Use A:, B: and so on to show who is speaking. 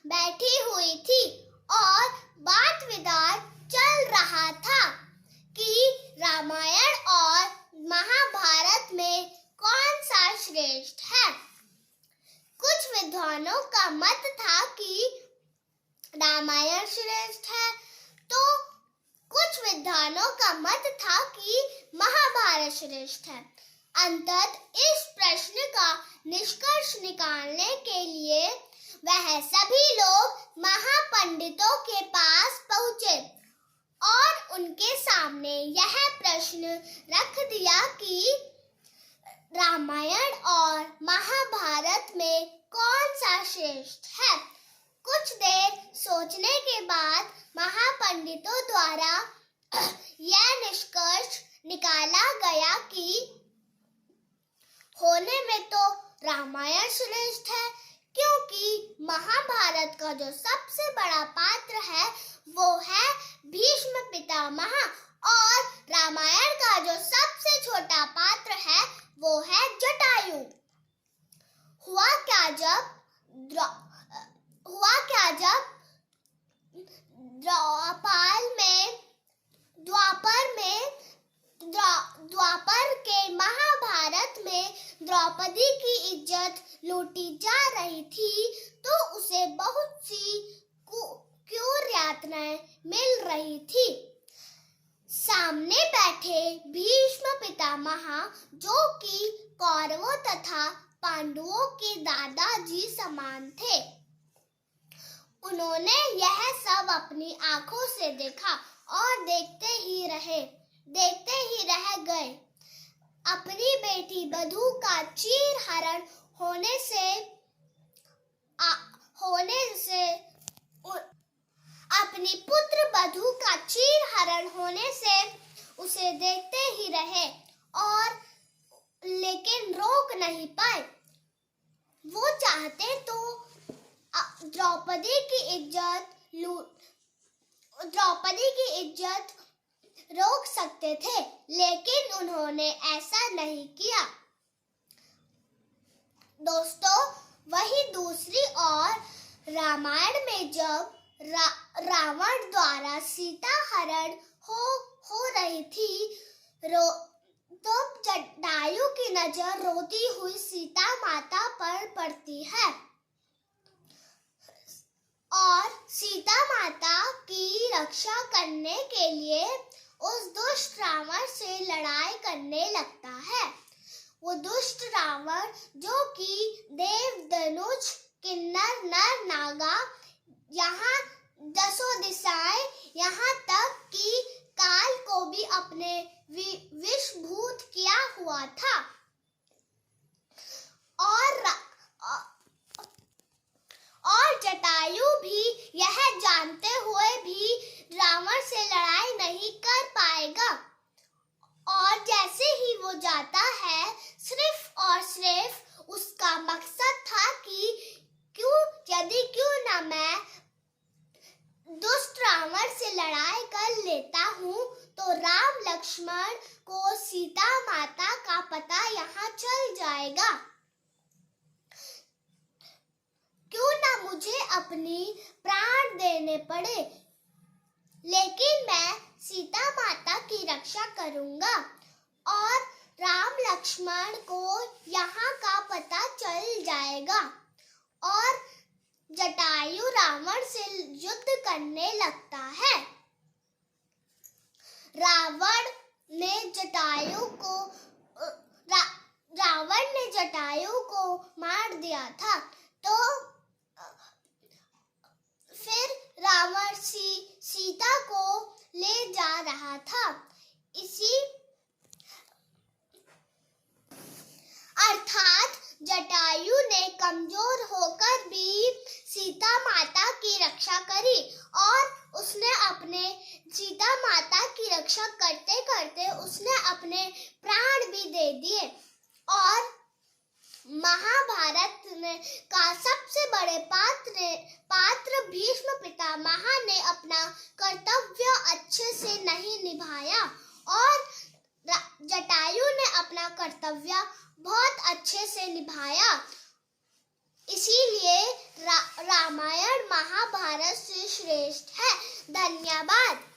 A: बैठी हुई थी और वाद विवाद चल रहा था कि रामायण और महाभारत में कौन सा श्रेष्ठ है। कुछ विद्वानों का मत था कि रामायण श्रेष्ठ है, तो कुछ विद्वानों का मत था कि महाभारत श्रेष्ठ है। अंततः इस प्रश्न का निष्कर्ष निकालने के लिए वह सभी लोग महापंडितों के पास पहुंचे और उनके सामने यह प्रश्न रख दिया कि रामायण और महाभारत में कौन सा श्रेष्ठ है। कुछ देर सोचने के बाद महापंडितों द्वारा यह निष्कर्ष निकाला गया कि होने में तो रामायण श्रेष्ठ है, क्योंकि महाभारत का जो सबसे बड़ा पात्र है वो है भीष्म पितामह और रामायण का जो सबसे छोटा पात्र है वो है जटायु। हुआ क्या जब द्वापर के महाभारत में द्रौपदी की इज्जत लूटी जा रही थी, तो उसे बहुत सी क्रूर यातनाएं मिल रही थी। सामने बैठे भीष्म पितामह, जो कि कौरवों तथा पांडवों के दादाजी समान थे, उन्होंने यह सब अपनी आंखों से देखा और देखते ही रह गए। अपनी बेटी बधू का चीरहरण होने से अपनी पुत्र बधू का चीरहरण होने से उसे देखते ही रहे और लेकिन रोक नहीं पाए। वो चाहते तो द्रौपदी की इज्जत रोक सकते थे, लेकिन उन्होंने ऐसा नहीं किया। दोस्तों, वही दूसरी ओर रामायण में जब रावण द्वारा सीता हरण हो रही थी, तो जटायु की नजर रोती हुई सीता माता पर पड़ती है और सीता माता की रक्षा करने के लिए उस दुष्ट रावण से लड़ाई करने लगता है। वो दुष्ट रावण, जो कि देव, धनुष, किन्नर, नर, नागा, यहाँ 10 दिशाएं, यहाँ तक कि काल को भी अपने विषभूत किया हुआ था और जटायु भी यह जानते हुए भी रावण से लड़ाई नहीं कर पाएगा। और जैसे ही वो जाता है, सिर्फ और सिर्फ उसका मकसद था कि क्यों ना मैं दुष्ट रावण से लड़ाई कर लेता हूँ, तो राम लक्ष्मण को सीता माता का पता यहाँ चल जाएगा। क्यों ना मुझे अपनी प्राण देने पड़े, लेकिन मैं सीता माता की रक्षा करूंगा। और राम लक्ष्मण को यहाँ का पता चल जाएगा और जटायु रावण से युद्ध करने लगता है। रावण ने जटायु को मार दिया था, तो फिर रावण सीता को ले जा रहा था। अर्थात जटायु ने कमजोर होकर भी सीता माता की रक्षा करी और उसने अपने सीता माता की रक्षा करते करते उसने अपने प्राण भी दे दिए। और महाभारत का सबसे बड़े पात्र भीष्म पितामह ने अपना कर्तव्य अच्छे से नहीं निभाया और जटायु ने अपना कर्तव्य बहुत अच्छे से निभाया। इसीलिए रामायण श्रेष्ठ है। धन्यवाद।